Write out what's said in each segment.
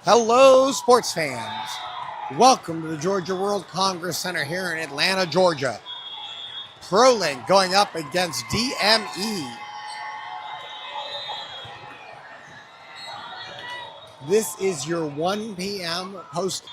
Hello, sports fans. Welcome to the Georgia World Congress Center here in Atlanta, Georgia. Prolink going up against DME. This is your 1 p.m. post.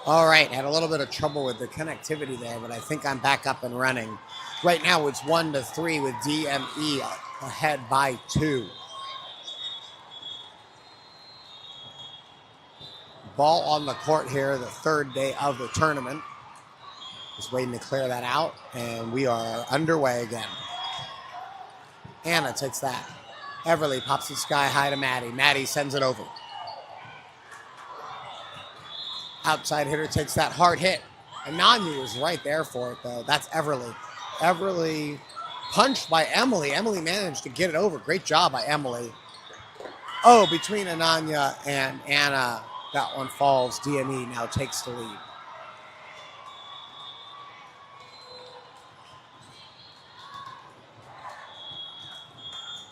All right, had a little bit of trouble with the connectivity there, but I think I'm back up and running. Right now it's 1-3 with DME ahead by 2. Ball on the court here, the third day of the tournament. Just waiting to clear that out, and we are underway again. Anna takes that. Everly pops it sky high to Maddie. Maddie sends it over. Outside hitter takes that hard hit. Ananya was right there for it, though. That's Everly. Everly punched by Emily. Emily managed to get it over. Great job by Emily. Oh, between Ananya and Anna, that one falls. DME now takes the lead.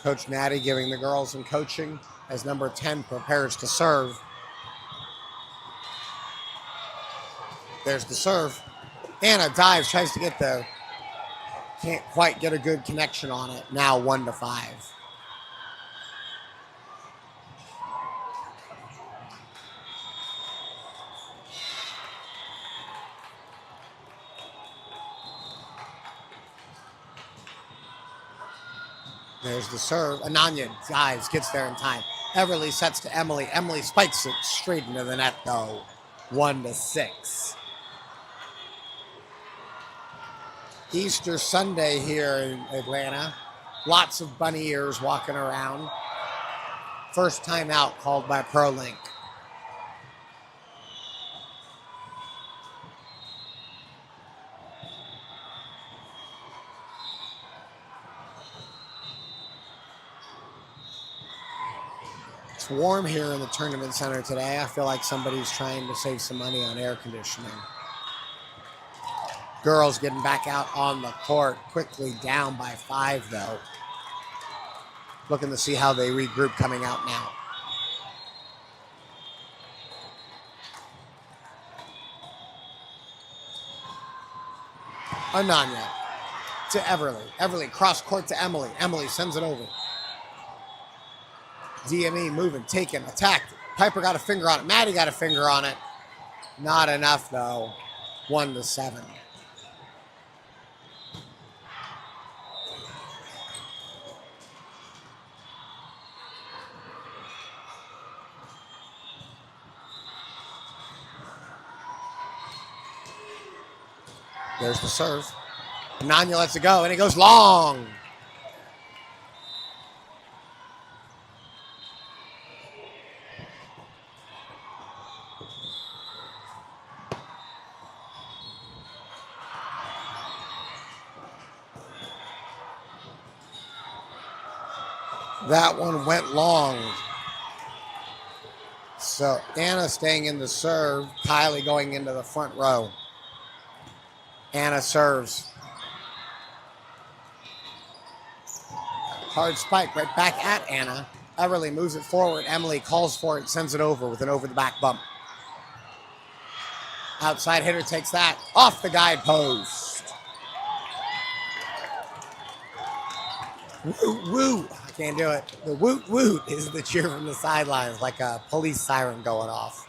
Coach Natty giving the girls some coaching as number 10 prepares to serve. There's the serve. Anna dives, tries to get the, can't quite get a good connection on it. Now 1-5. There's the serve. Ananya dives, gets there in time. Everly sets to Emily. Emily spikes it straight into the net, though. 1-6. Easter Sunday here in Atlanta. Lots of bunny ears walking around. First time out called by Prolink. It's warm here in the tournament center today. I feel like somebody's trying to save some money on air conditioning. Girls getting back out on the court, quickly down by 5, though. Looking to see how they regroup coming out now. Ananya to Everly. Everly cross court to Emily. Emily sends it over. DME moving, taken, attacked. Piper got a finger on it. Maddie got a finger on it. Not enough, though. 1-7. There's the serve. Ananya lets it go, and it goes long. That one went long. So Anna staying in the serve. Kylie going into the front row. Anna serves. Hard spike right back at Anna. Everly moves it forward. Emily calls for it, sends it over with an over-the-back bump. Outside hitter takes that off the guide post. Woot woot. I can't do it. The woot woot is the cheer from the sidelines, like a police siren going off.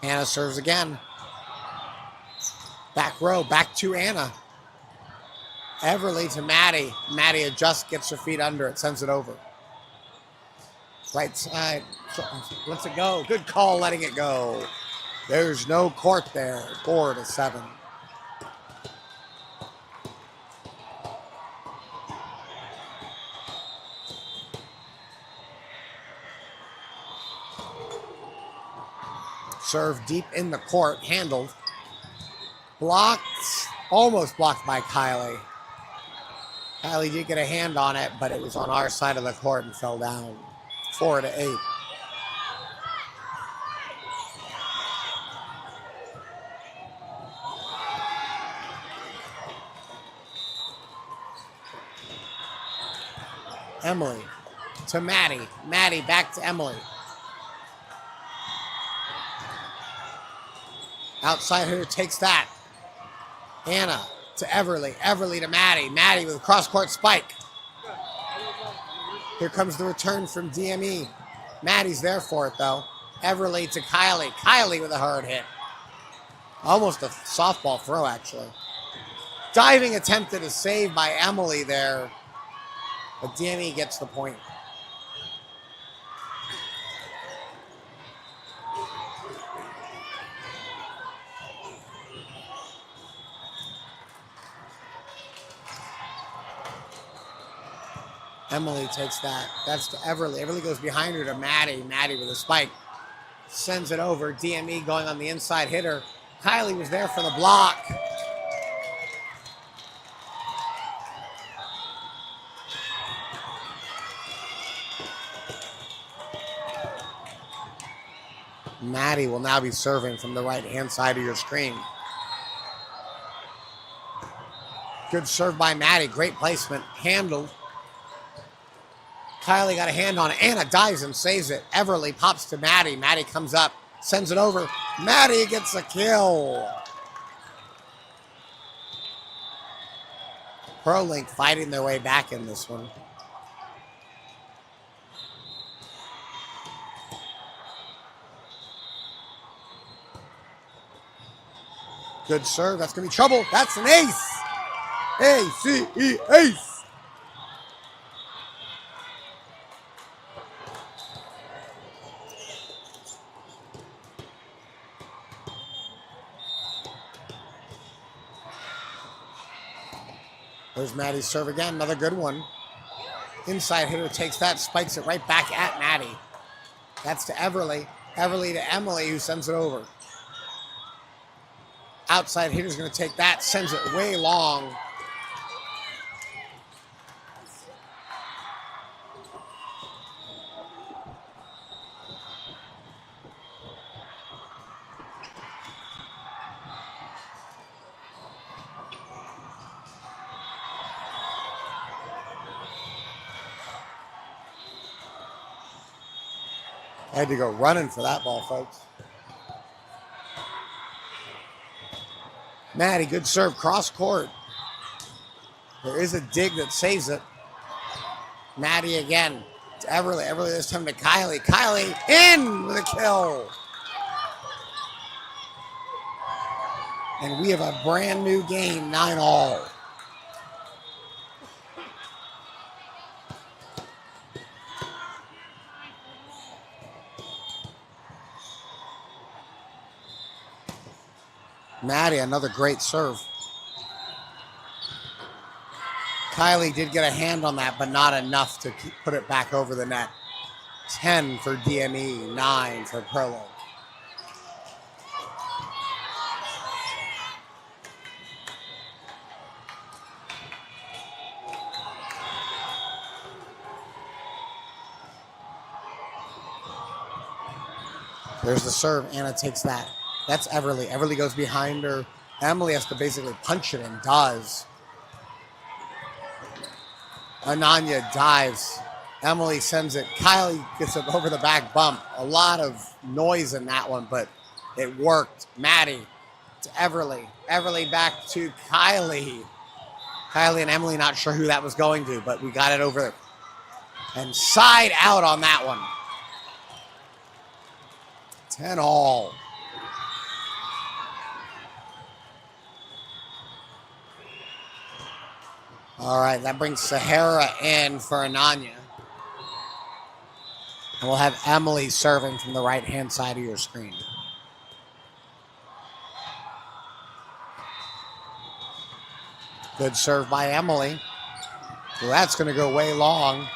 Anna serves again. Back row, back to Anna. Everly to Maddie. Maddie adjusts, gets her feet under it, sends it over. Right side, lets it go. Good call, letting it go. There's no court there. 4-7. Serve deep in the court, handled. Blocked, almost blocked by Kylie. Kylie did get a hand on it, but it was on our side of the court and fell down. 4-8. Emily to Maddie. Maddie back to Emily. Outside hitter takes that. Anna to Everly. Everly to Maddie. Maddie with a cross-court spike. Here comes the return from DME. Maddie's there for it, though. Everly to Kylie. Kylie with a hard hit. Almost a softball throw, actually. Diving attempted a save by Emily there. But DME gets the point. Emily takes that. That's to Everly. Everly goes behind her to Maddie. Maddie with a spike. Sends it over. DME going on the inside hitter. Kylie was there for the block. Maddie will now be serving from the right-hand side of your screen. Good serve by Maddie. Great placement. Handled. Kylie got a hand on it. Anna dives and saves it. Everly pops to Maddie. Maddie comes up, sends it over. Maddie gets a kill. Prolink fighting their way back in this one. Good serve. That's going to be trouble. That's an ace. A-C-E, ace. There's Maddie's serve again. Another good one. Inside hitter takes that, spikes it right back at Maddie. That's to Everly. Everly to Emily, who sends it over. Outside hitter's going to take that, sends it way long. I had to go running for that ball, folks. Maddie, good serve, cross court. There is a dig that saves it. Maddie again to Everly. Everly this time to Kylie. Kylie in with a kill. And we have a brand new game, 9-all. Maddie, another great serve. Kylie did get a hand on that, but not enough to put it back over the net. 10 for DME, 9 for Prolink. There's the serve. Anna takes that. That's Everly. Everly goes behind her. Emily has to basically punch it and does. Ananya dives. Emily sends it. Kylie gets it over the back bump. A lot of noise in that one, but it worked. Maddie to Everly. Everly back to Kylie. Kylie and Emily not sure who that was going to, but we got it over. And side out on that one. 10 all. All right, that brings Sahara in for Ananya. And we'll have Emily serving from the right-hand side of your screen. Good serve by Emily. Well, that's going to go way long.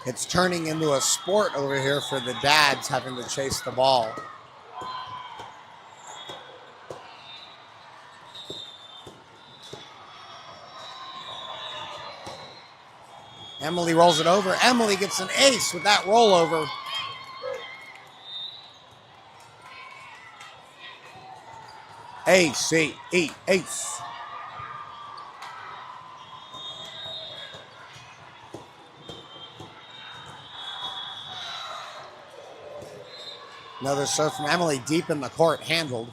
It's turning into a sport over here for the dads having to chase the ball. Emily rolls it over. Emily gets an ace with that rollover. A-C-E, ace. Another serve from Emily deep in the court, handled.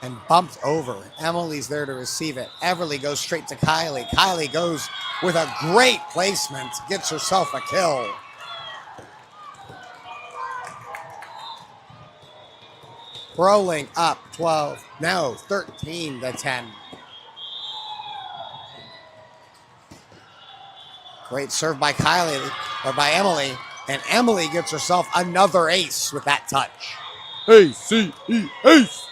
And bumped over. Emily's there to receive it. Everly goes straight to Kylie. Kylie goes with a great placement, gets herself a kill. Prolink up 13-10. Great serve by Kylie, or by Emily, and Emily gets herself another ace with that touch. A-C-E, ace!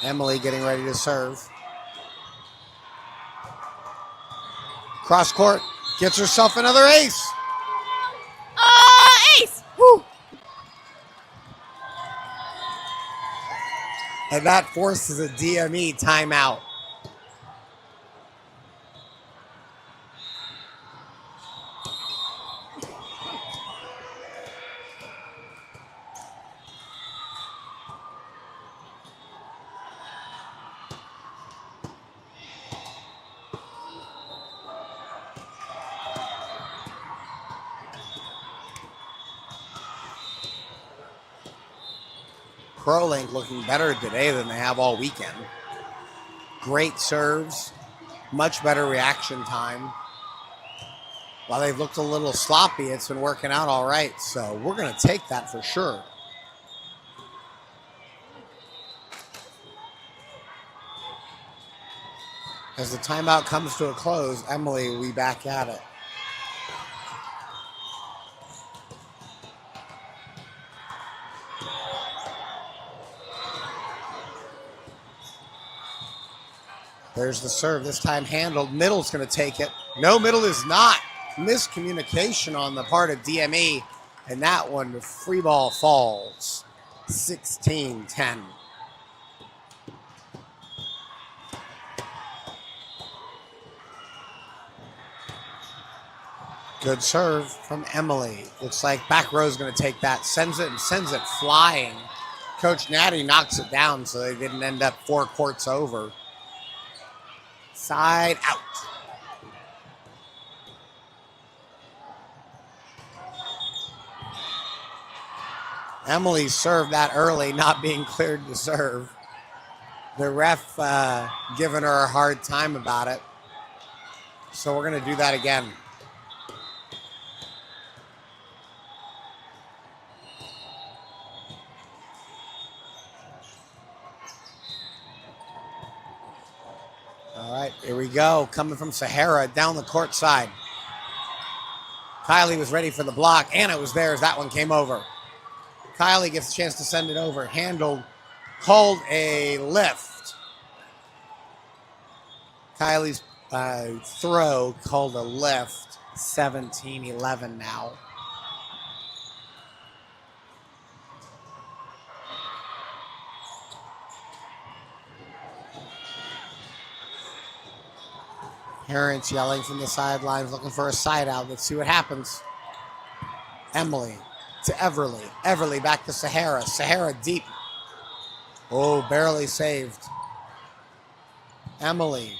Emily getting ready to serve. Cross court, gets herself another ace. Ace! Woo! And that forces a DME timeout. Prolink looking better today than they have all weekend. Great serves, much better reaction time. While they've looked a little sloppy, it's been working out all right. So we're going to take that for sure. As the timeout comes to a close, Emily will be back at it. There's the serve, this time handled. Middle's going to take it. No, Middle is not. Miscommunication on the part of DME. And that one, the free ball falls. 16-10. Good serve from Emily. Looks like back row's going to take that. Sends it and sends it flying. Coach Natty knocks it down so they didn't end up 4 courts over. Side out. Emily served that early, not being cleared to serve. The ref giving her a hard time about it. So we're going to do that again. All right, here we go. Coming from Sahara down the court side. Kylie was ready for the block. Anna was there as that one came over. Kylie gets a chance to send it over. Handled, called a lift. Kylie's throw called a lift. 17-11 now. Parents yelling from the sidelines, looking for a side out. Let's see what happens. Emily to Everly. Everly back to Sahara. Sahara deep. Oh, barely saved. Emily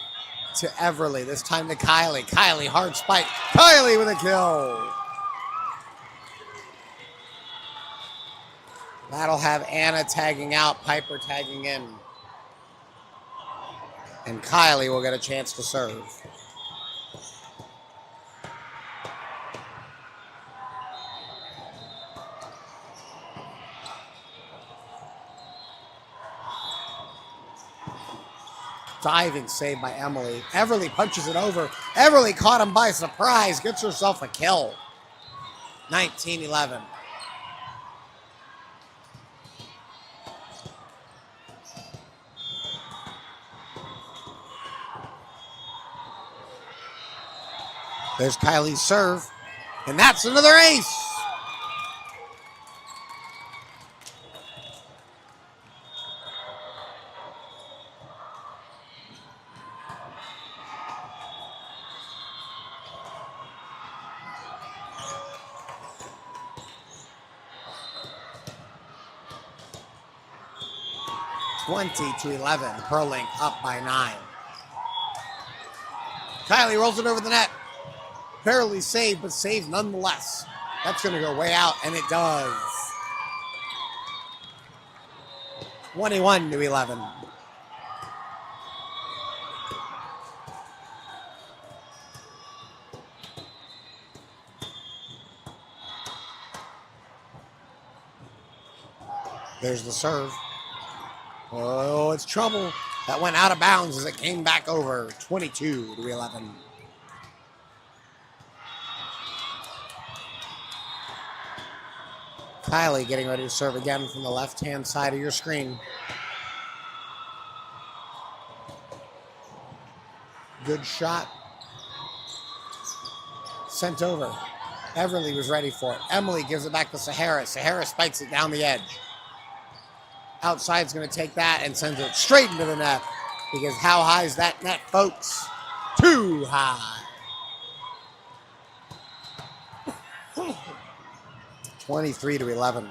to Everly. This time to Kylie. Kylie, hard spike. Kylie with a kill. That'll have Anna tagging out, Piper tagging in. And Kylie will get a chance to serve. Diving save by Emily. Everly punches it over. Everly caught him by surprise. Gets herself a kill. 19-11. There's Kylie's serve. And that's another ace. to 11. Prolink up by 9. Kylie rolls it over the net. Barely saved, but saved nonetheless. That's going to go way out, and it does. 21-11. There's the serve. Oh, it's trouble. That went out of bounds as it came back over. 22-11. Kylie getting ready to serve again from the left-hand side of your screen. Good shot. Sent over. Everly was ready for it. Emily gives it back to Sahara. Sahara spikes it down the edge. Outside's going to take that and sends it straight into the net. Because how high is that net, folks? Too high. 23-11.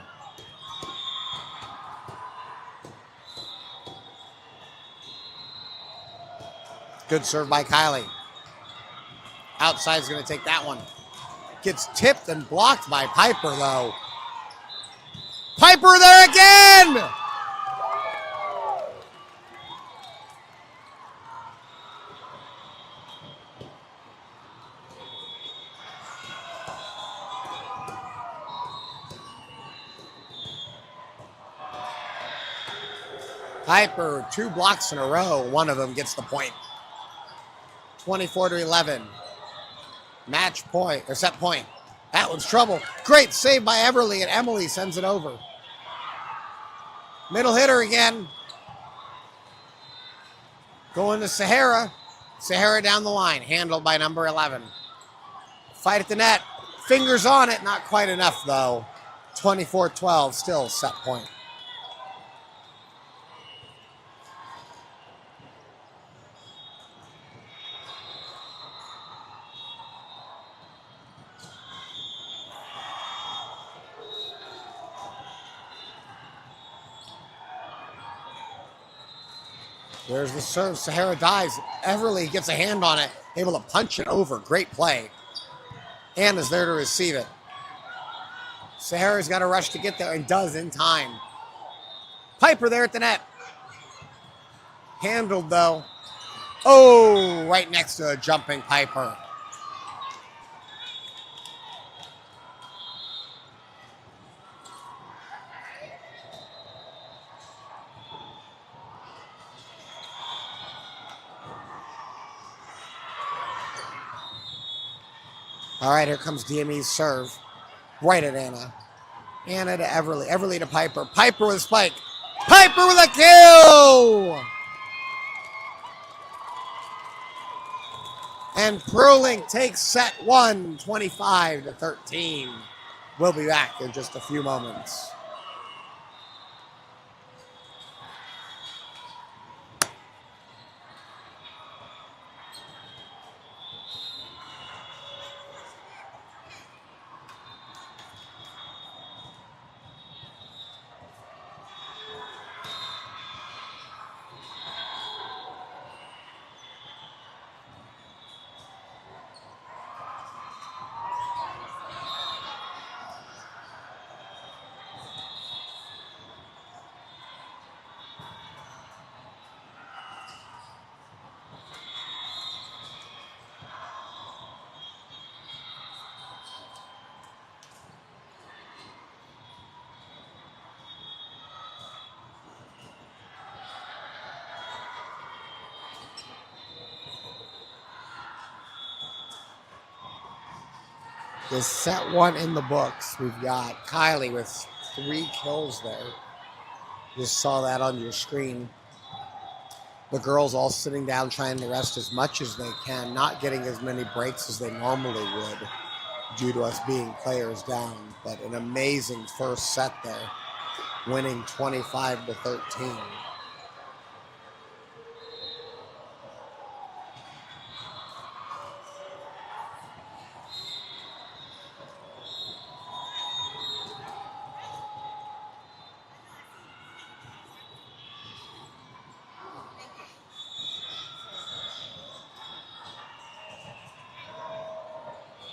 Good serve by Kylie. Outside's going to take that one. Gets tipped and blocked by Piper, though. Piper there again! Piper, 2 blocks in a row. One of them gets the point. 24-11. Match point, or set point. That one's trouble. Great save by Everly, and Emily sends it over. Middle hitter again. Going to Sahara. Sahara down the line, handled by number 11. Fight at the net. Fingers on it, not quite enough, though. 24-12, still set point. There's the serve. Sahara dives. Everly gets a hand on it, able to punch it over. Great play. Anna's there to receive it. Sahara's got to rush to get there and does in time. Piper there at the net. Handled, though. Oh, right next to a jumping Piper. All right, here comes DME's serve. Right at Anna. Anna to Everly. Everly to Piper. Piper with a spike. Piper with a kill! And Prolink takes set 1, 25-13. We'll be back in just a few moments. Is set one in the books. We've got Kylie with 3 kills there. Just saw that on your screen. The girls all sitting down trying to rest as much as they can, not getting as many breaks as they normally would due to us being players down. But an amazing first set there, winning 25-13.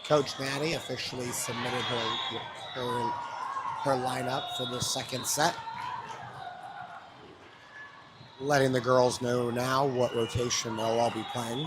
Coach Natty officially submitted her lineup for the second set, letting the girls know now what rotation they'll all be playing.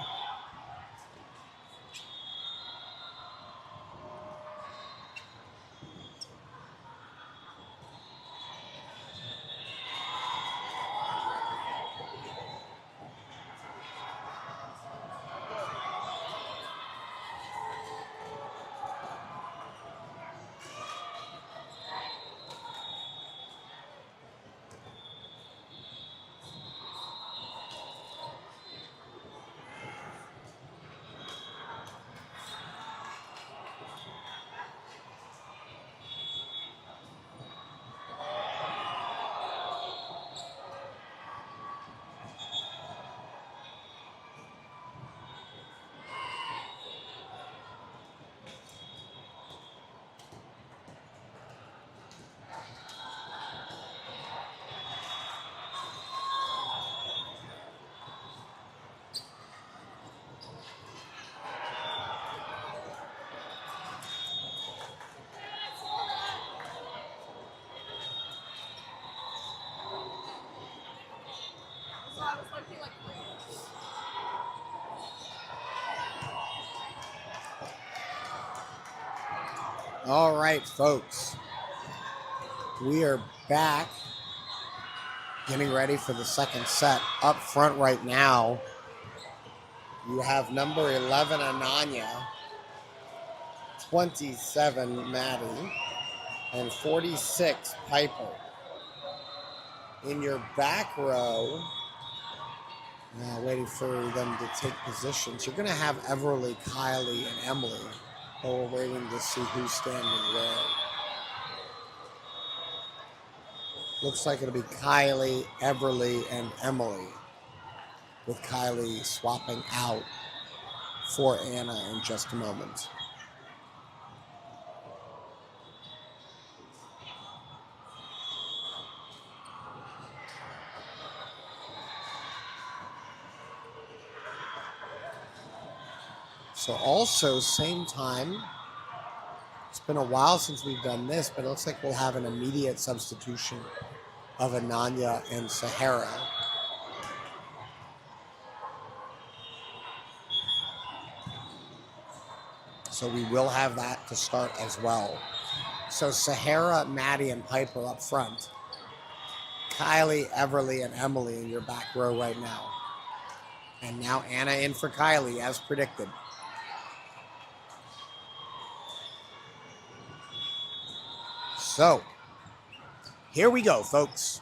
All right, folks. We are back, getting ready for the second set. Up front right now, you have number 11, Ananya, 27, Maddie, and 46, Piper. In your back row, waiting for them to take positions, you're going to have Everly, Kylie, and Emily. But we're waiting to see who's standing where. Looks like it'll be Kylie, Everly, and Emily, with Kylie swapping out for Anna in just a moment. So also, same time, it's been a while since we've done this, but it looks like we'll have an immediate substitution of Ananya and Sahara. So we will have that to start as well. So Sahara, Maddie, and Piper up front. Kylie, Everly, and Emily in your back row right now. And now Anna in for Kylie, as predicted. So, here we go, folks.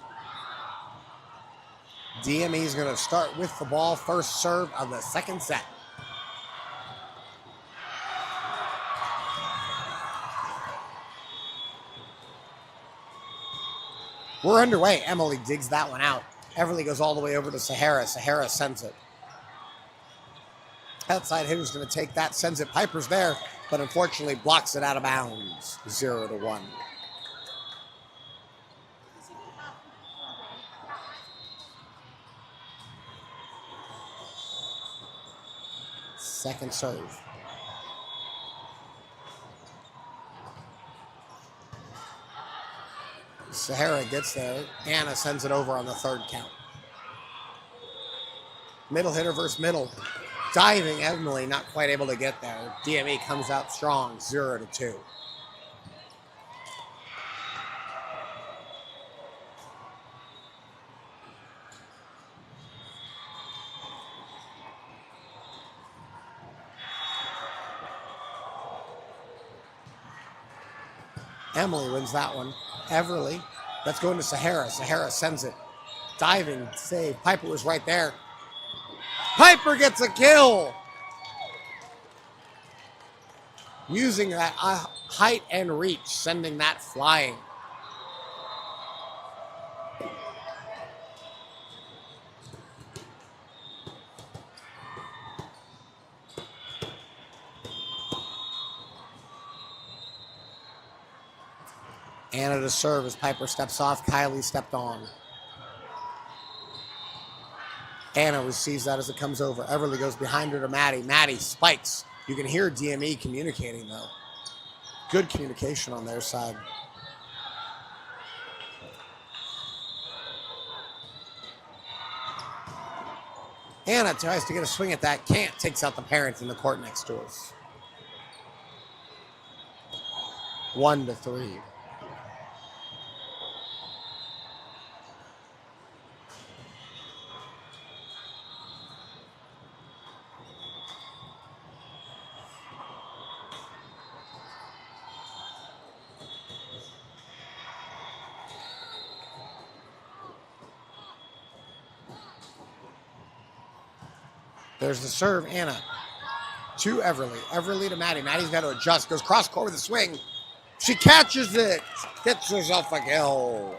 DME is going to start with the ball, first serve of the second set. We're underway. Emily digs that one out. Everly goes all the way over to Sahara. Sahara sends it. Outside hitter's going to take that, sends it. Piper's there, but unfortunately blocks it out of bounds. 0-1. Second serve. Sahara gets there. Anna sends it over on the third count. Middle hitter versus middle. Diving Emily, not quite able to get there. DME comes out strong, 0-2. Emily wins that one. Everly. Let's go into Sahara. Sahara sends it. Diving save. Piper was right there. Piper gets a kill. Using that height and reach, sending that flying. Anna to serve as Piper steps off. Kylie stepped on. Anna receives that as it comes over. Everly goes behind her to Maddie. Maddie spikes. You can hear DME communicating, though. Good communication on their side. Anna tries to get a swing at that. Can't. Takes out the parent in the court next to us. 1-3. There's the serve, Anna. To Everly. Everly to Maddie. Maddie's got to adjust. Goes cross court with a swing. She catches it. Gets herself a kill.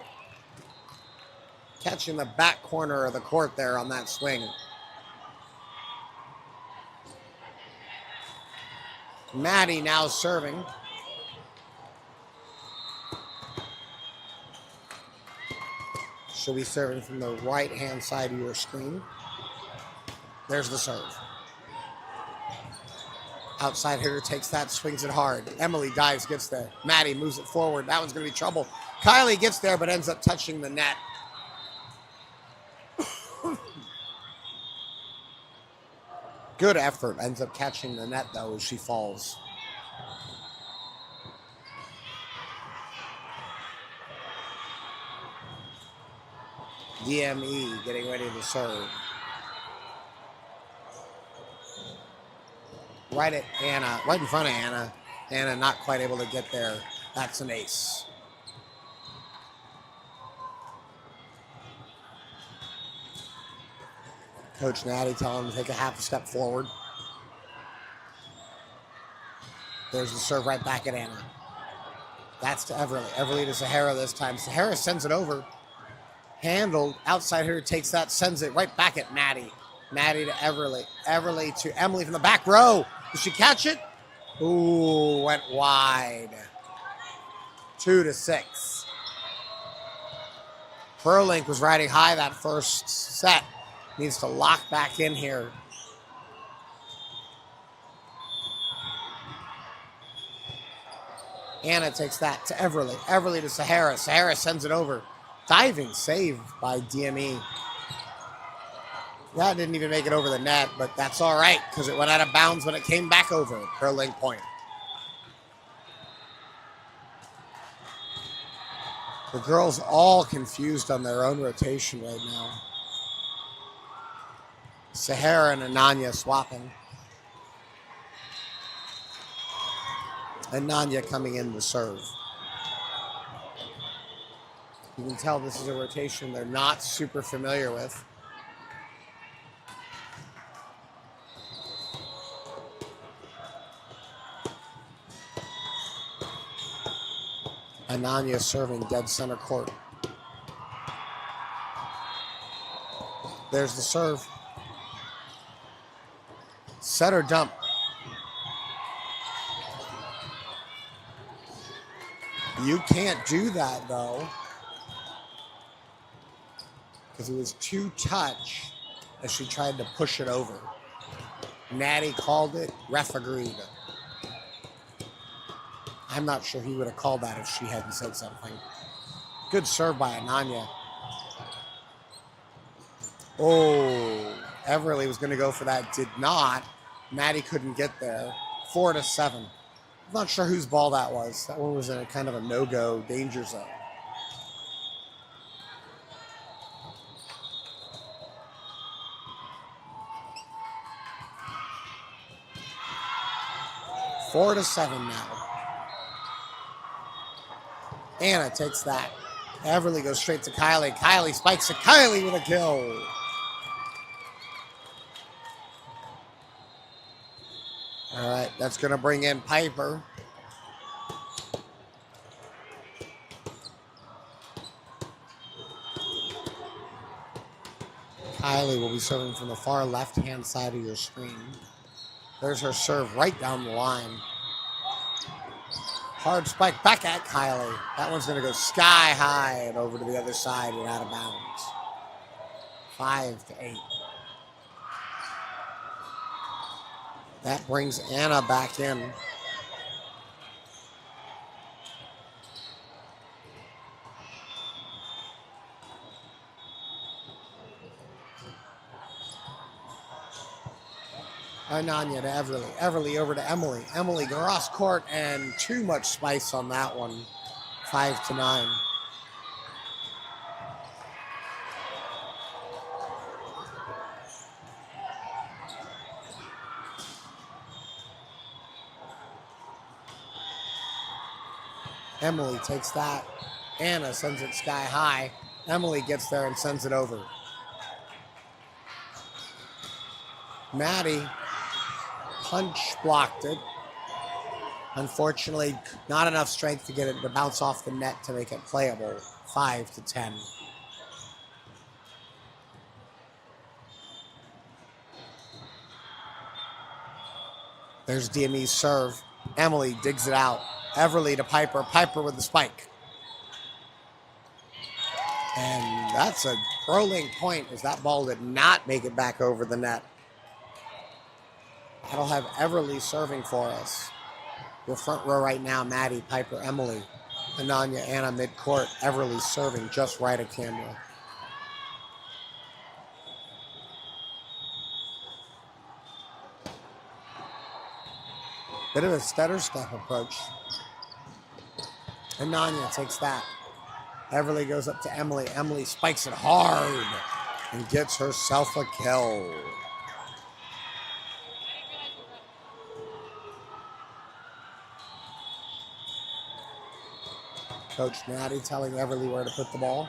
Catching the back corner of the court there on that swing. Maddie now serving. She'll be serving from the right-hand side of your screen. There's the serve. Outside hitter takes that, swings it hard. Emily dives, gets there. Maddie moves it forward. That one's going to be trouble. Kylie gets there, but ends up touching the net. Good effort. Ends up catching the net, though, as she falls. DME getting ready to serve. Right at Anna, right in front of Anna. Anna not quite able to get there. That's an ace. Coach Natty telling him to take a half a step forward. There's the serve right back at Anna. That's to Everly. Everly to Sahara this time. Sahara sends it over. Handled. Outside hitter takes that, sends it right back at Maddie. Maddie to Everly. Everly to Emily from the back row. Did she catch it? Ooh, went wide. 2-6. Prolink was riding high that first set. Needs to lock back in here. Anna takes that to Everly. Everly to Sahara. Sahara sends it over. Diving save by DME. That didn't even make it over the net, but that's all right because it went out of bounds when it came back over. Prolink point. The girls all confused on their own rotation right now. Sahara and Ananya swapping. Ananya coming in to serve. You can tell this is a rotation they're not super familiar with. Ananya serving dead center court. There's the serve. Set or dump. You can't do that, though, because it was too touch as she tried to push it over. Natty called it. Ref agreed. I'm not sure he would have called that if she hadn't said something. Good serve by Ananya. Oh, Everly was going to go for that. Did not. Maddie couldn't get there. 4-7. I'm not sure whose ball that was. That one was in a kind of a no-go danger zone. Four to 7 now. Anna takes that. Everly goes straight to Kylie. Kylie spikes it. Kylie with a kill. All right, that's going to bring in Piper. Kylie will be serving from the far left-hand side of your screen. There's her serve right down the line. Hard spike back at Kylie. That one's going to go sky high and over to the other side and out of bounds. 5-8. That brings Anna back in. Ananya to Everly. Everly over to Emily. Emily cross court and too much spice on that one. 5-9. Emily takes that. Anna sends it sky high. Emily gets there and sends it over. Maddie punch blocked it. Unfortunately, not enough strength to get it to bounce off the net to make it playable. 5-10. There's DME's serve. Emily digs it out. Everly to Piper. Piper with the spike. And that's a Prolink point as that ball did not make it back over the net. That'll have Everly serving for us. Your front row right now, Maddie, Piper, Emily, Ananya, Anna mid-court. Everly serving just right of camera. Bit of a stutter step approach. Ananya takes that. Everly goes up to Emily. Emily spikes it hard and gets herself a kill. Coach Maddie telling Everly where to put the ball.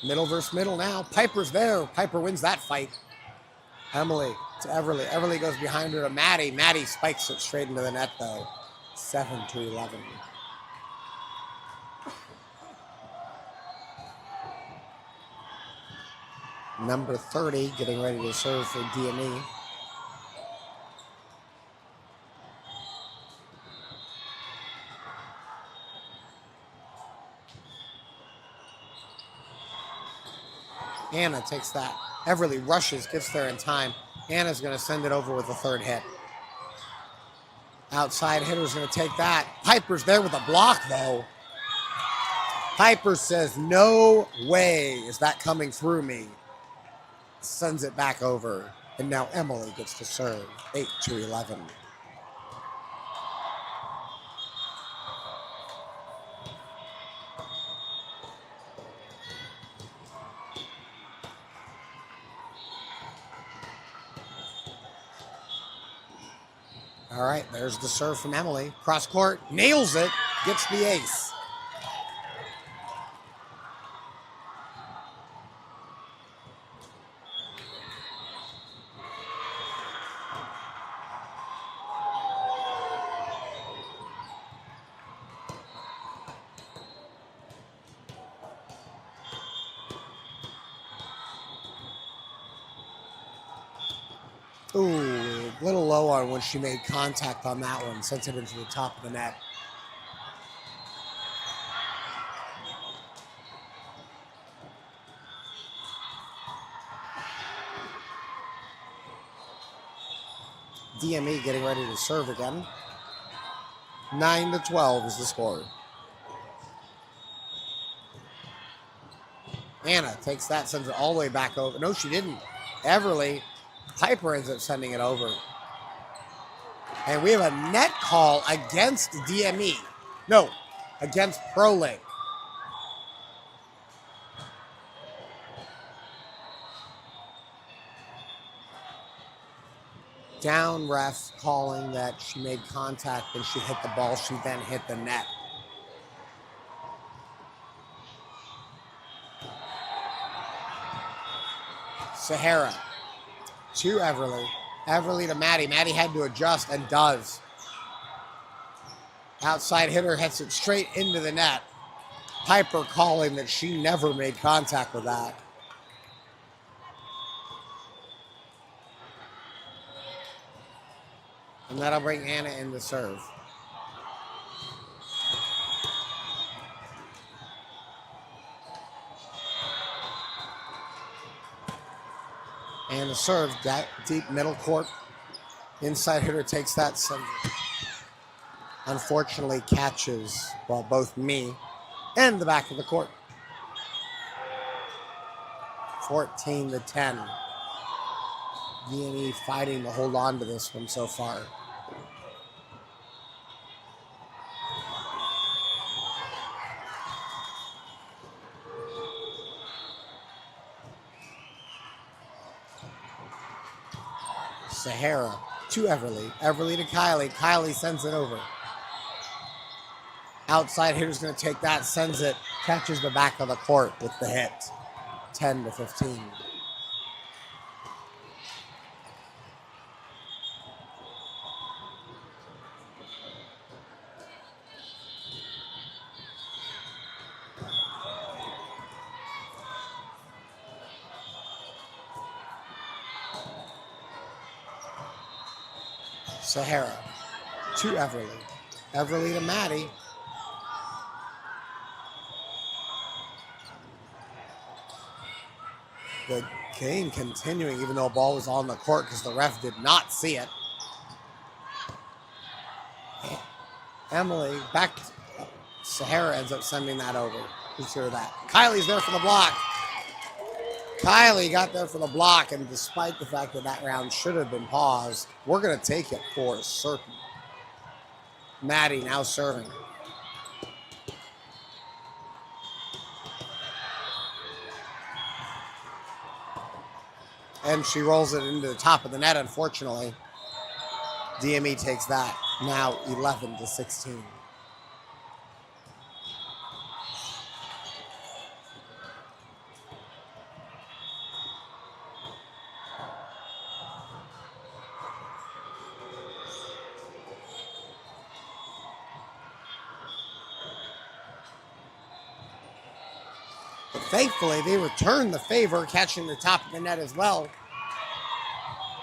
Middle versus middle now. Piper's there. Piper wins that fight. Emily to Everly. Everly goes behind her to Maddie. Maddie spikes it straight into the net, though. 7-11. Number 30 getting ready to serve for DME. Anna takes that. Everly rushes, gets there in time. Anna's going to send it over with the third hit. Outside hitter's going to take that. Piper's there with a block, though. Piper says, no way is that coming through me. Sends it back over. And now Emily gets to serve. 8-11. All right, there's the serve from Emily. Cross court, nails it, gets the ace. Ooh, a little low on when she made contact on that one. Sent it into the top of the net. DME getting ready to serve again. 9-12 is the score. Anna takes that, sends it all the way back over. No, she didn't. Everly. Piper ends up sending it over. And we have a net call against DME. No, against Prolink. Down ref calling that she made contact when she hit the ball. She then hit the net. Sahara to Everly. Everly to Maddie. Maddie had to adjust and does. Outside hitter hits it straight into the net. Piper calling that she never made contact with that. And that'll bring Anna in to serve. Anna serves that deep middle court. Inside hitter takes that sender. Unfortunately catches, well, both me and the back of the court. 14-10. DME fighting to hold on to this one so far. Sahara to Everly. Everly to Kylie. Kylie sends it over. Outside hitter's going to take that, sends it, catches the back of the court with the hit. 10-15. Sahara to Everly. Everly to Maddie. The game continuing even though a ball was on the court because the ref did not see it. Emily back. Sahara ends up sending that over. Consider that. Kylie's there for the block. Kylie got there for the block, and despite the fact that that round should have been paused, we're going to take it for certain. Maddie now serving. And she rolls it into the top of the net, unfortunately. DME takes that. Now 11-16. But thankfully, they returned the favor, catching the top of the net as well.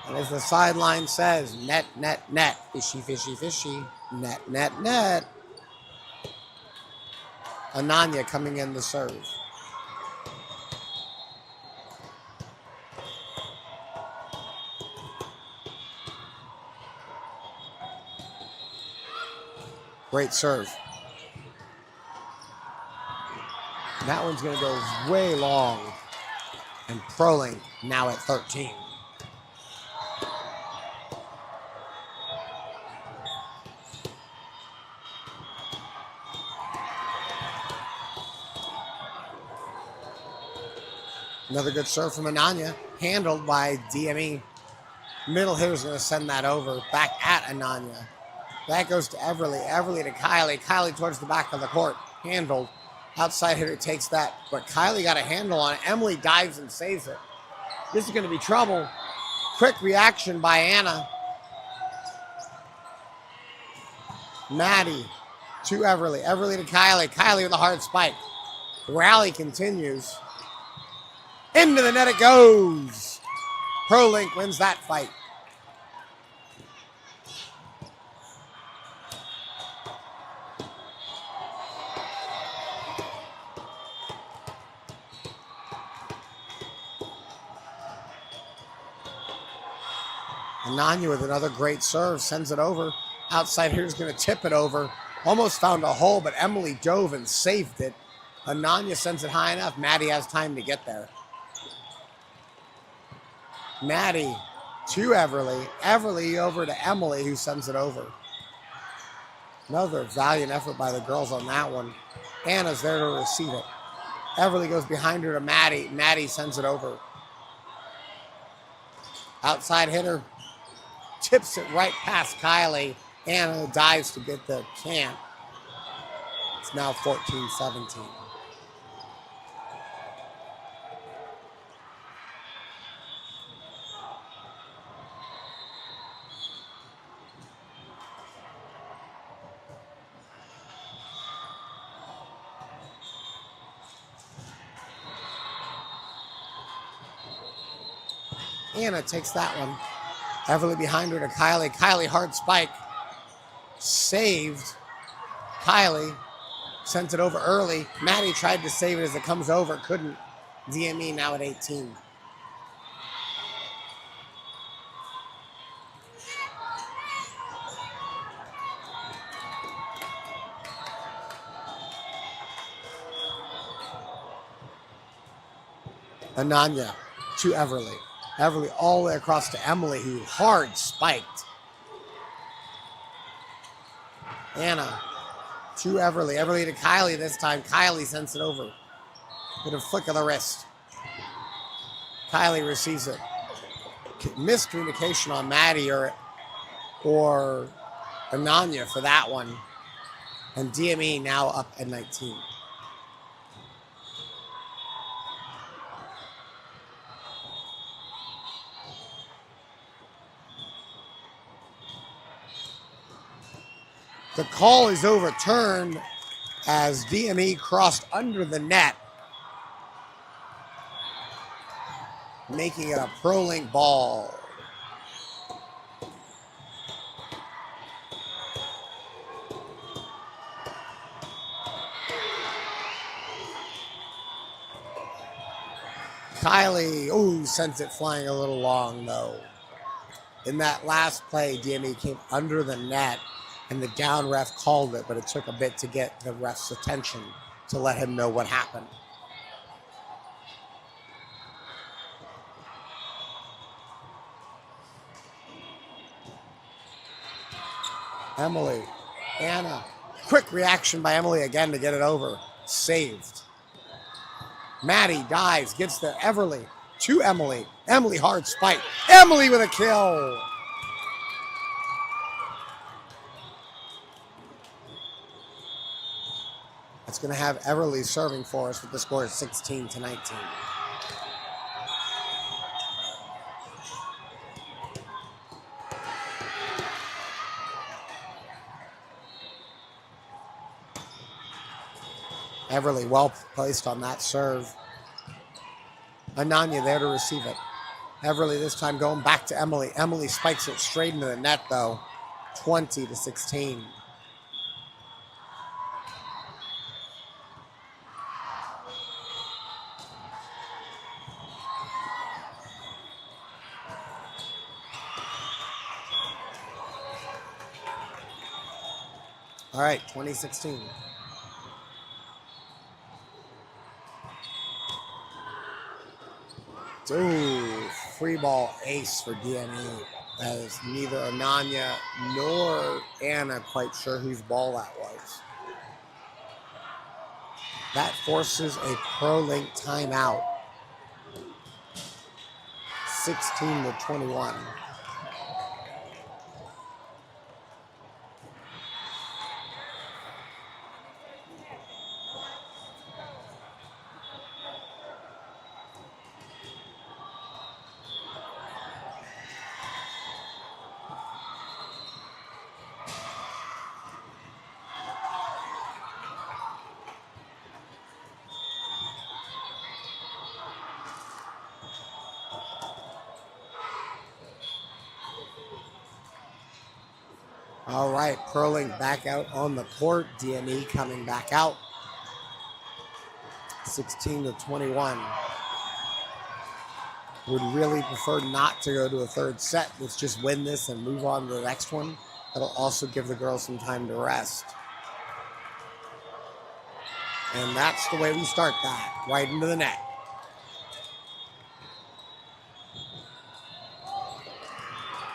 And as the sideline says, net, net, net. Fishy, fishy, fishy. Net, net, net. Ananya coming in to serve. Great serve. That one's going to go way long. And Prolink now at 13. Another good serve from Ananya, handled by DME. Middle hitter's going to send that over, back at Ananya. That goes to Everly. Everly to Kylie. Kylie towards the back of the court, handled. Outside hitter takes that, but Kylie got a handle on it. Emily dives and saves it. This is going to be trouble. Quick reaction by Anna. Maddie to Everly. Everly to Kylie. Kylie with a hard spike. The rally continues. Into the net it goes. Prolink wins that fight. Ananya with another great serve, sends it over. Outside hitter's going to tip it over. Almost found a hole, but Emily dove and saved it. Ananya sends it high enough. Maddie has time to get there. Maddie to Everly. Everly over to Emily, who sends it over. Another valiant effort by the girls on that one. Anna's there to receive it. Everly goes behind her to Maddie. Maddie sends it over. Outside hitter tips it right past Kylie. Anna dives to get the camp. It's now 14-17. Anna takes that one. Everly behind her to Kylie. Kylie, hard spike. Saved. Kylie sent it over early. Maddie tried to save it as it comes over. Couldn't. DME now at 18. Ananya to Everly. Everly all the way across to Emily, who hard spiked. Anna to Everly. Everly to Kylie this time. Kylie sends it over with a flick of the wrist. Kylie receives it. Miscommunication on Maddie or Ananya for that one. And DME now up at 19. The call is overturned as DME crossed under the net, making it a Prolink ball. Kylie, sends it flying a little long, though. In that last play, DME came under the net, and the down ref called it, but it took a bit to get the ref's attention to let him know what happened. Emily, Anna, quick reaction by Emily again to get it over. Saved. Maddie dives, gets there. Everly to Emily. Emily hard spike. Emily with a kill. That's going to have Everly serving for us with the score of 16-19. Everly well placed on that serve. Ananya there to receive it. Everly this time going back to Emily. Emily spikes it straight into the net, though. 20-16. All right, 2016. Ooh, free ball ace for DME. As neither Ananya nor Anna quite sure whose ball that was. That forces a Prolink timeout. 16-21. All right, Prolink back out on the court. DME coming back out. 16-21. Would really prefer not to go to a third set. Let's just win this and move on to the next one. That'll also give the girls some time to rest. And that's the way we start that, right into the net.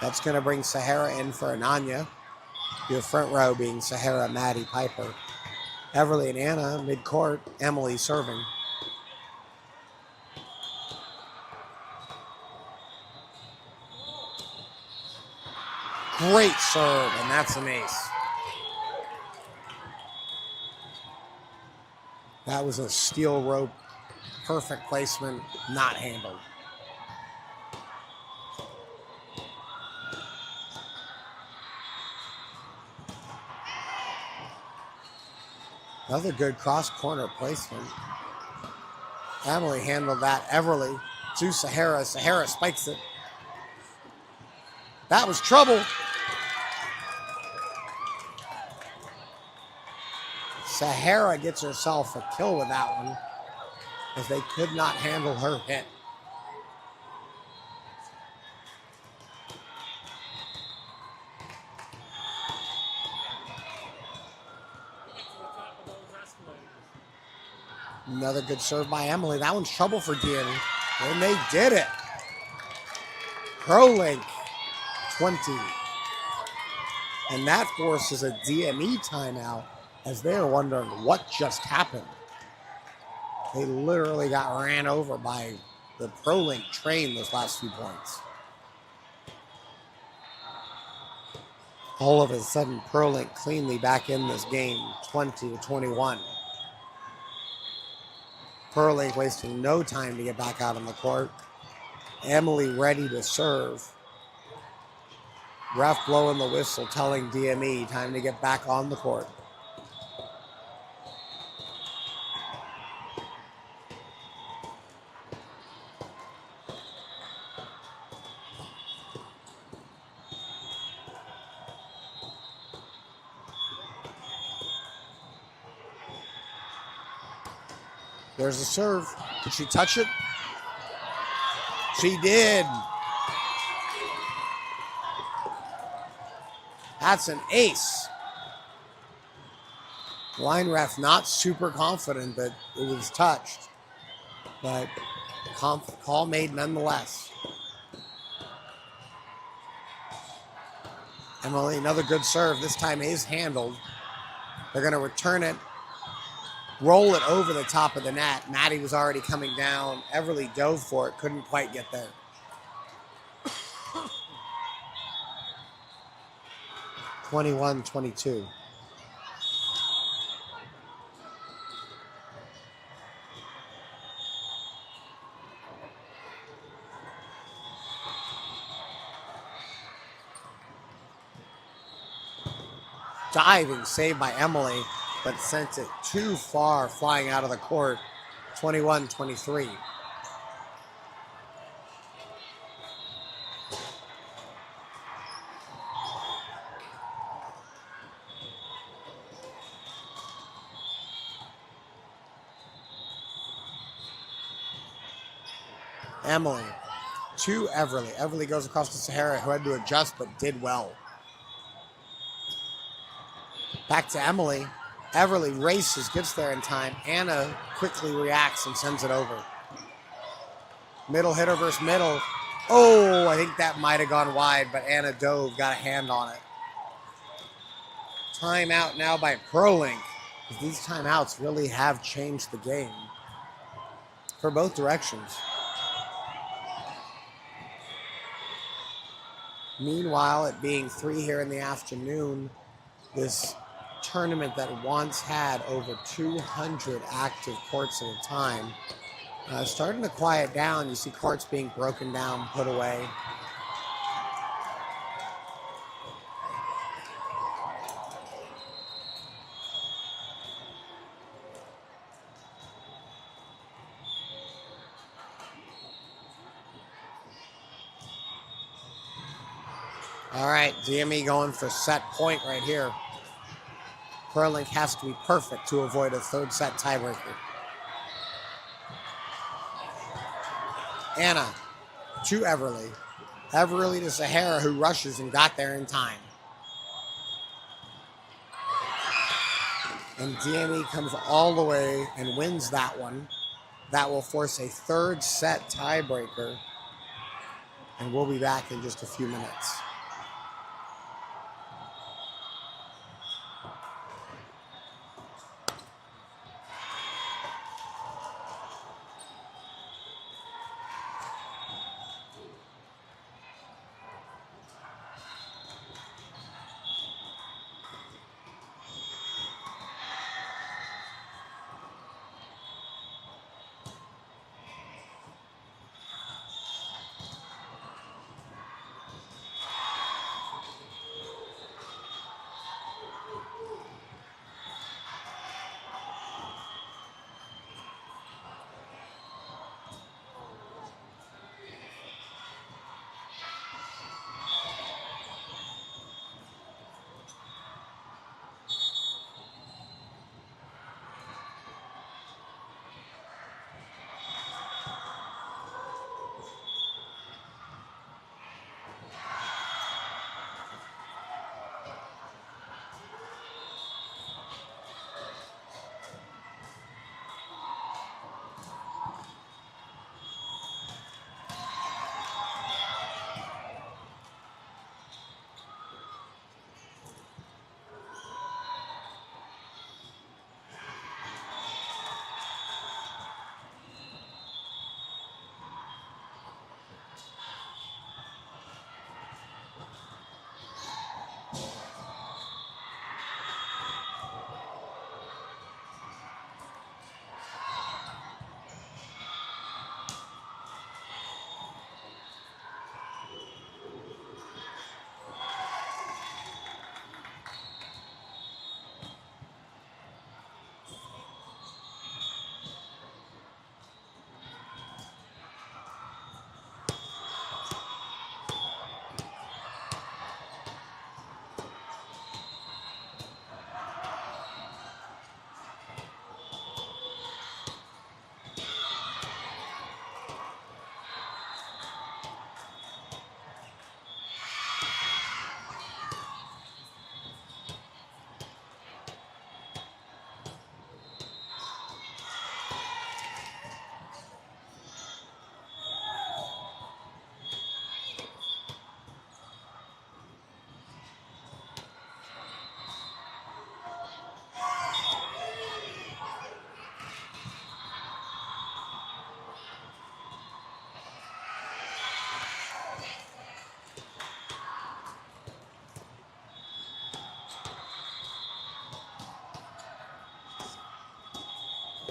That's going to bring Sahara in for Ananya. Your front row being Sahara, Maddie, Piper. Everly and Anna, mid-court. Emily serving. Great serve, and that's an ace. That was a steel rope, perfect placement, not handled. Another good cross corner placement. Emily handled that. Everly to Sahara. Sahara spikes it. That was trouble. Sahara gets herself a kill with that one, as they could not handle her hit. Another good serve by Emily. That one's trouble for DME. And they did it. Prolink 20. And that forces a DME timeout, as they are wondering what just happened. They literally got ran over by the Prolink train those last few points. All of a sudden, Prolink cleanly back in this game, 20-21. Prolink wasting no time to get back out on the court. Emily ready to serve. Ref blowing the whistle, telling DME time to get back on the court. There's a serve. Did she touch it? She did. That's an ace. Line ref not super confident that it was touched, but call made nonetheless. Emily, another good serve. This time is handled. They're going to return it, roll it over the top of the net. Maddie was already coming down. Everly dove for it, couldn't quite get there. 21-22. Diving save by Emily, but sent it too far, flying out of the court. 21-23. Emily to Everly. Everly goes across to Sahara, who had to adjust but did well. Back to Emily. Everly races, gets there in time. Anna quickly reacts and sends it over. Middle hitter versus middle. Oh, I think that might have gone wide, but Anna dove, got a hand on it. Timeout now by Prolink. These timeouts really have changed the game for both directions. Meanwhile, it being 3 here in the afternoon, this tournament that once had over 200 active courts at a time, starting to quiet down. You see courts being broken down, put away. All right, DME going for set point right here. Prolink has to be perfect to avoid a third set tiebreaker. Anna to Everly. Everly to Sahara, who rushes and got there in time. And DME comes all the way and wins that one. That will force a third set tiebreaker. And we'll be back in just a few minutes.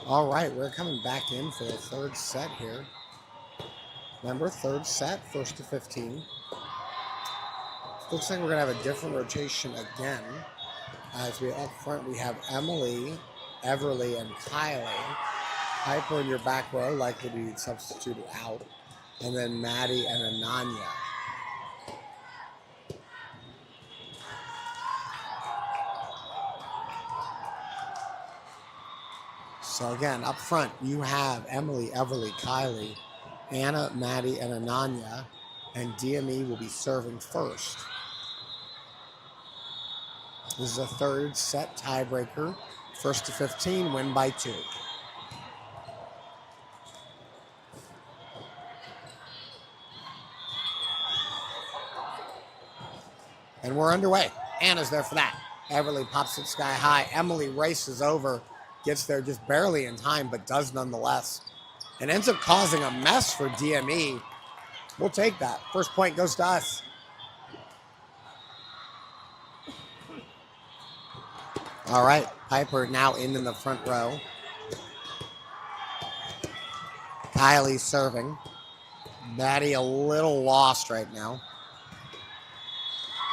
All right, we're coming back in for the third set here. Remember, third set, 1st to 15. Looks like we're going to have a different rotation again. As we up front, we have Emily, Everly, and Kylie. Piper in your back row, likely to be substituted out. And then Maddie and Ananya. So again, up front, you have Emily, Everly, Kylie, Anna, Maddie, and Ananya. And DME will be serving first. This is a third set tiebreaker. 1st to 15, win by 2. And we're underway. Anna's there for that. Everly pops it sky high. Emily races over, gets there just barely in time, but does nonetheless. And ends up causing a mess for DME. We'll take that. First point goes to us. All right, Piper now in the front row. Kylie serving. Maddie a little lost right now.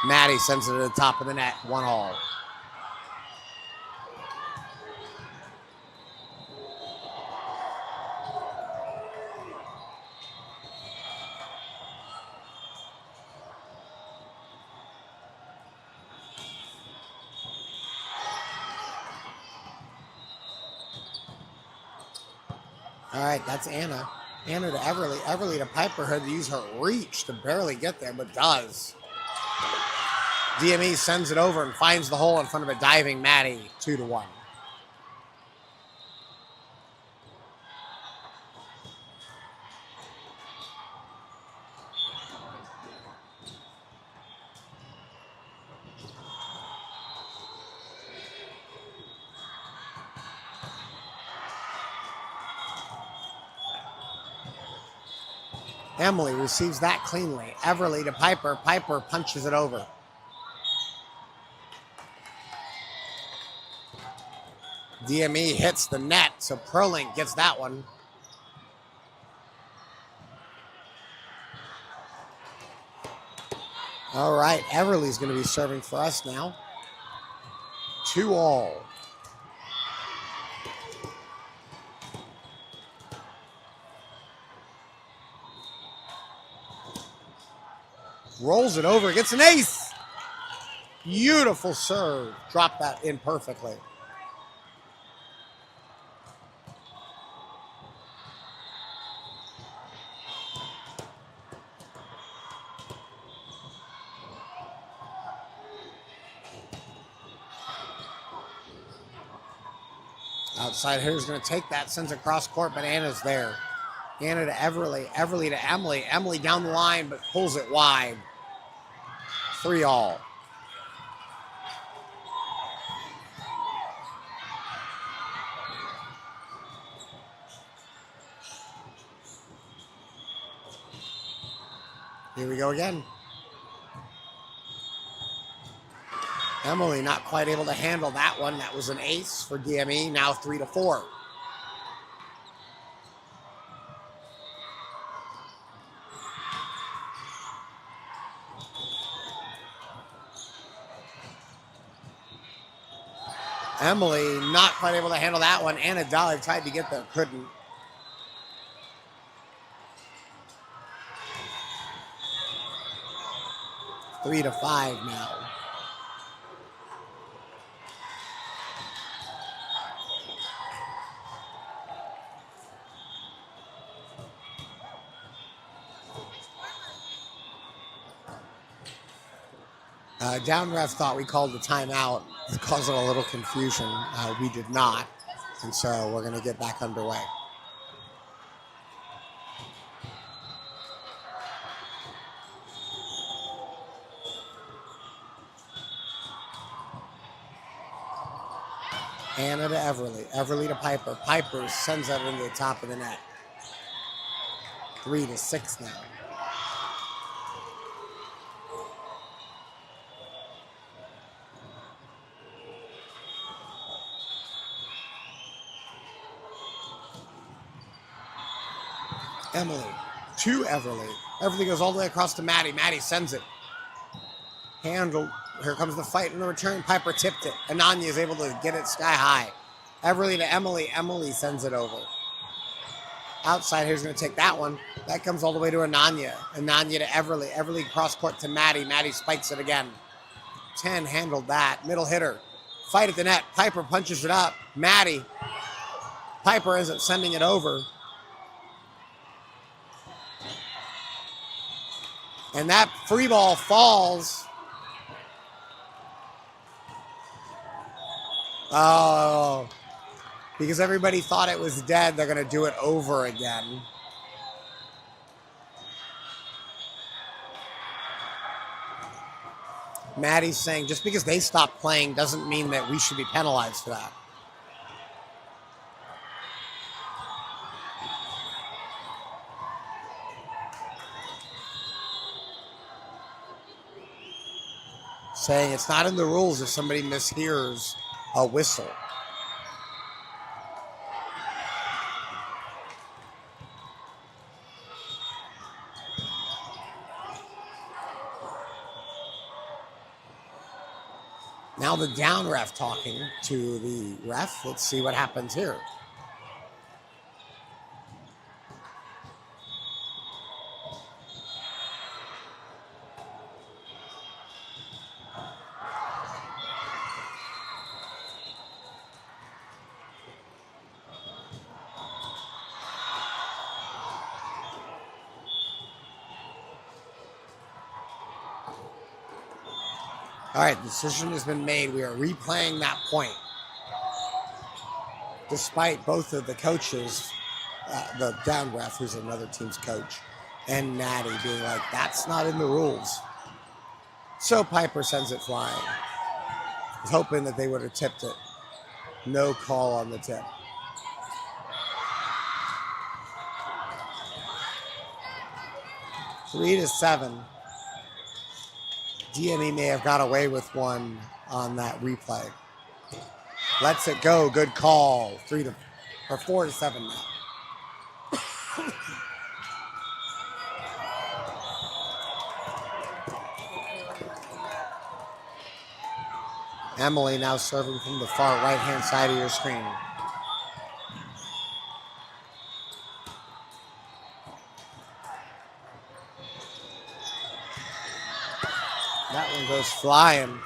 Maddie sends it to the top of the net, 1-all. All right, that's Anna. Anna to Everly. Everly to Piper. Had to use her reach to barely get there, but does. DME sends it over and finds the hole in front of a diving Maddie, 2-1. Emily receives that cleanly. Everly to Piper. Piper punches it over. DME hits the net, so Prolink gets that one. All right, Everly's going to be serving for us now. 2-all. Rolls it over, gets an ace. Beautiful serve. Dropped that in perfectly. Outside hitter's going to take that, sends it across court, but Anna's there. Anna to Everly, Everly to Emily. Emily down the line, but pulls it wide. 3-all. Here we go again. Emily not quite able to handle that one. That was an ace for DME. Now 3-4. Emily not quite able to handle that one. Anna Dolly tried to get there, couldn't. Three to 5 now. Down ref thought we called the timeout, causing a little confusion. We did not, and so we're going to get back underway. Anna to Everly, Everly to Piper. Piper sends that into the top of the net. 3-6 now. Emily to Everly. Everly goes all the way across to Maddie. Maddie sends it. Handle. Here comes the fight in the return. Piper tipped it. Ananya is able to get it sky high. Everly to Emily. Emily sends it over. Outside here's going to take that one. That comes all the way to Ananya. Ananya to Everly. Everly cross court to Maddie. Maddie spikes it again. 10 handled that. Middle hitter. Fight at the net. Piper punches it up. Maddie. Piper ends up sending it over. And that free ball falls. Oh. Because everybody thought it was dead, they're going to do it over again. Maddie's saying just because they stopped playing doesn't mean that we should be penalized for that. Saying it's not in the rules if somebody mishears a whistle. Now the down ref talking to the ref. Let's see what happens here. All right, the decision has been made. We are replaying that point. Despite both of the coaches, the down ref, who's another team's coach, and Natty being like, that's not in the rules. So Piper sends it flying. Was hoping that they would have tipped it. No call on the tip. Three to 7. DME may have got away with one on that replay. Lets it go. Good call. 4 to 7 now. Emily now serving from the far right-hand side of your screen. That one goes flying.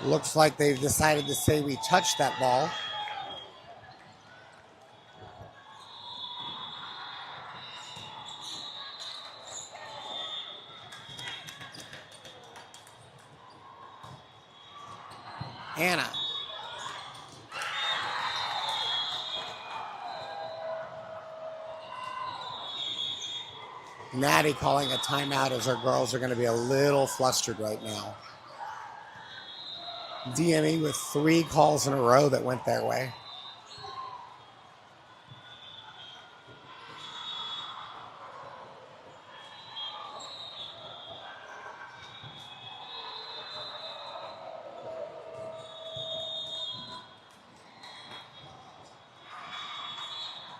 Looks like they've decided to say we touched that ball. Anna. Natty calling a timeout as our girls are going to be a little flustered right now. DME with 3 calls in a row that went their way.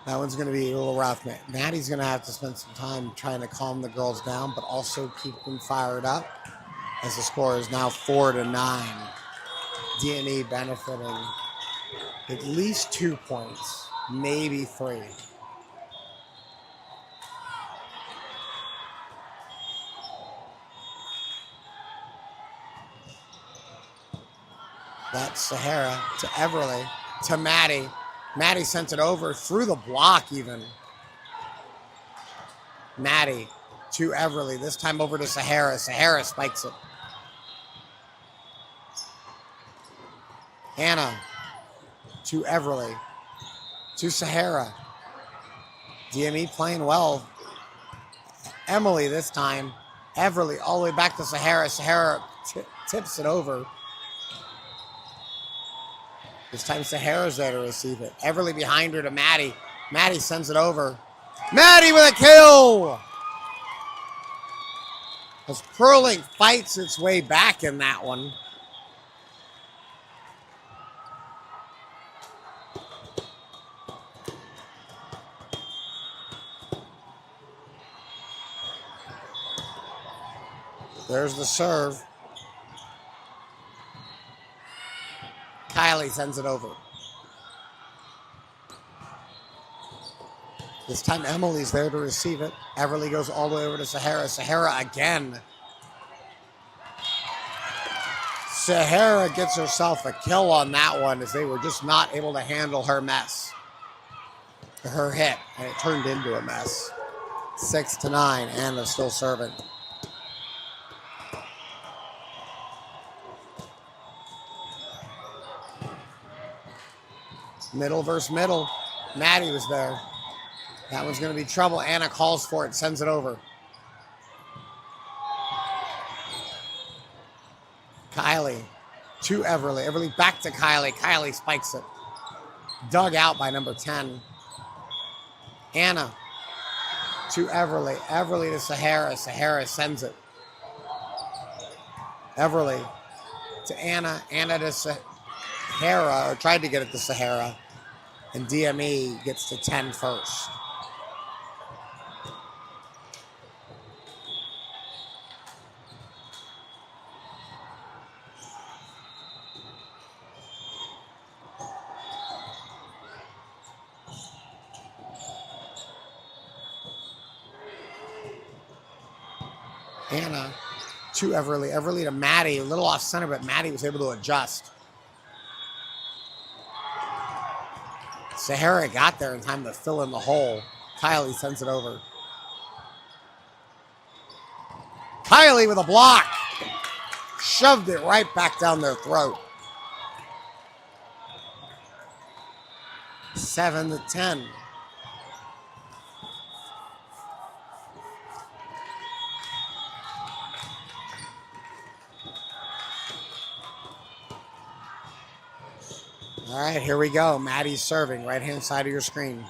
That one's going to be a little rough. Natty's going to have to spend some time trying to calm the girls down, but also keep them fired up as the score is now 4 to 9. DME benefiting at least 2 points, maybe 3. That's Sahara to Everly to Maddie. Maddie sent it over through the block even. Maddie to Everly, this time over to Sahara. Sahara spikes it. Hannah to Everly, to Sahara. DME playing well. Emily this time. Everly all the way back to Sahara. Sahara tips it over. This time Sahara's there to receive it. Everly behind her to Maddie. Maddie sends it over. Maddie with a kill! As Prolink fights its way back in that one. There's the serve. Kylie sends it over. This time Emily's there to receive it. Everly goes all the way over to Sahara. Sahara again. Sahara gets herself a kill on that one as they were just not able to handle her mess. Her hit, and it turned into a mess. 6-9, Anna's still serving. Middle versus middle. Maddie was there. That one's going to be trouble. Anna calls for it, sends it over. Kylie to Everly. Everly back to Kylie. Kylie spikes it. Dug out by number 10. Anna to Everly. Everly to Sahara. Sahara sends it. Everly to Anna. Anna to Sahara, or tried to get it to Sahara. And DME gets to 10 first. Anna to Everly. Everly to Maddie. A little off center, but Maddie was able to adjust. Sahara got there in time to fill in the hole. Kylie sends it over. Kylie with a block. Shoved it right back down their throat. 7-10. All right, here we go. Maddie's serving, right-hand side of your screen.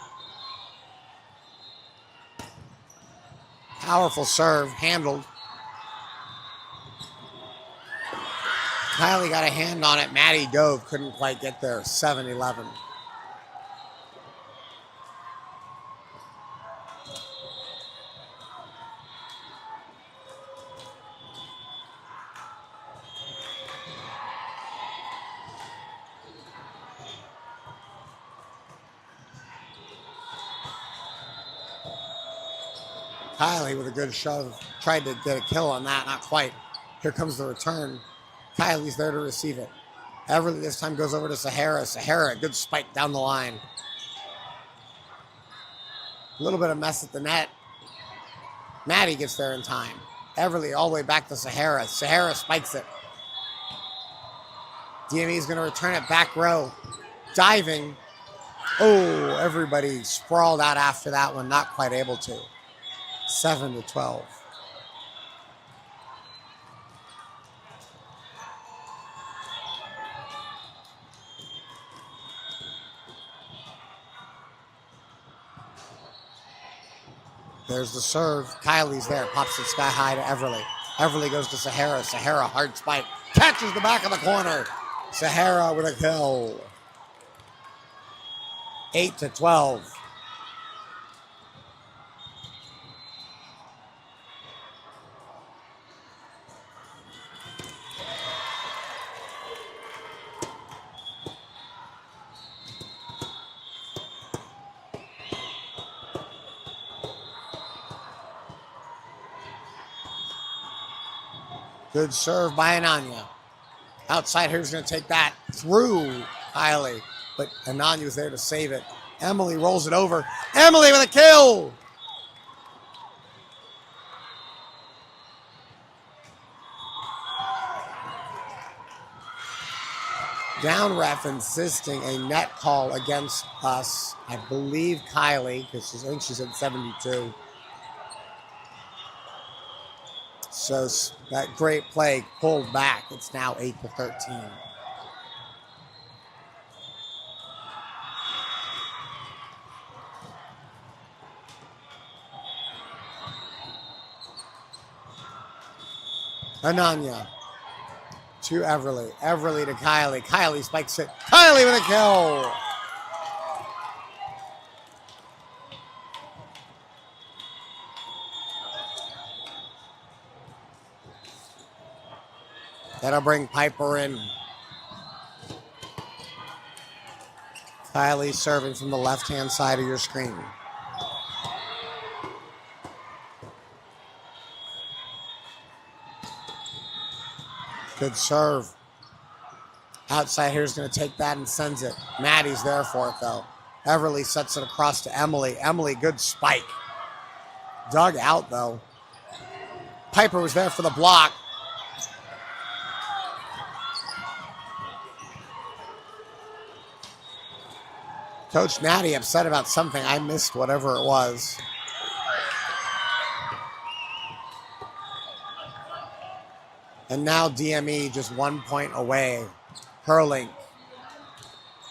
Powerful serve, handled. Kylie got a hand on it. Maddie dove, couldn't quite get there. 7-11. Kylie with a good shove. Tried to get a kill on that, not quite. Here comes the return. Kylie's there to receive it. Everly this time goes over to Sahara. Sahara, good spike down the line. A little bit of mess at the net. Maddie gets there in time. Everly all the way back to Sahara. Sahara spikes it. DME is going to return it back row. Diving. Oh, everybody sprawled out after that one. Not quite able to. 7-12. There's the serve. Kylie's there. Pops it sky high to Everly. Everly goes to Sahara. Sahara, hard spike. Catches the back of the corner. Sahara with a kill. 8-12. Good serve by Ananya. Outside here's going to take that through Kylie, but Ananya was there to save it. Emily rolls it over. Emily with a kill! Down ref insisting a net call against us. I believe Kylie, because I think she's at 72. So that great play pulled back. It's now 8-13. Ananya to Everly. Everly to Kylie. Kylie spikes it. Kylie with a kill. That'll bring Piper in. Kylie serving from the left-hand side of your screen. Good serve. Outside here is going to take that and sends it. Maddie's there for it, though. Everly sets it across to Emily. Emily, good spike. Dug out, though. Piper was there for the block. Coach Natty upset about something. I missed whatever it was. And now DME just 1 point away. Prolink,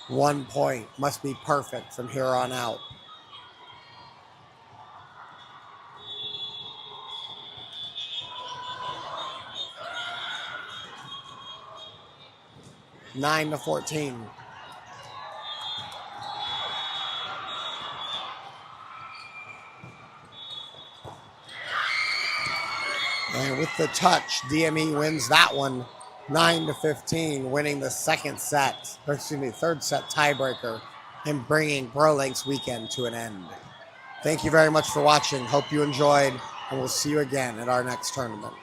1 point. Must be perfect from here on out. Nine to 14. And with the touch, DME wins that one 9-15, winning the third set tiebreaker and bringing Prolink's weekend to an end. Thank you very much for watching. Hope you enjoyed, and we'll see you again at our next tournament.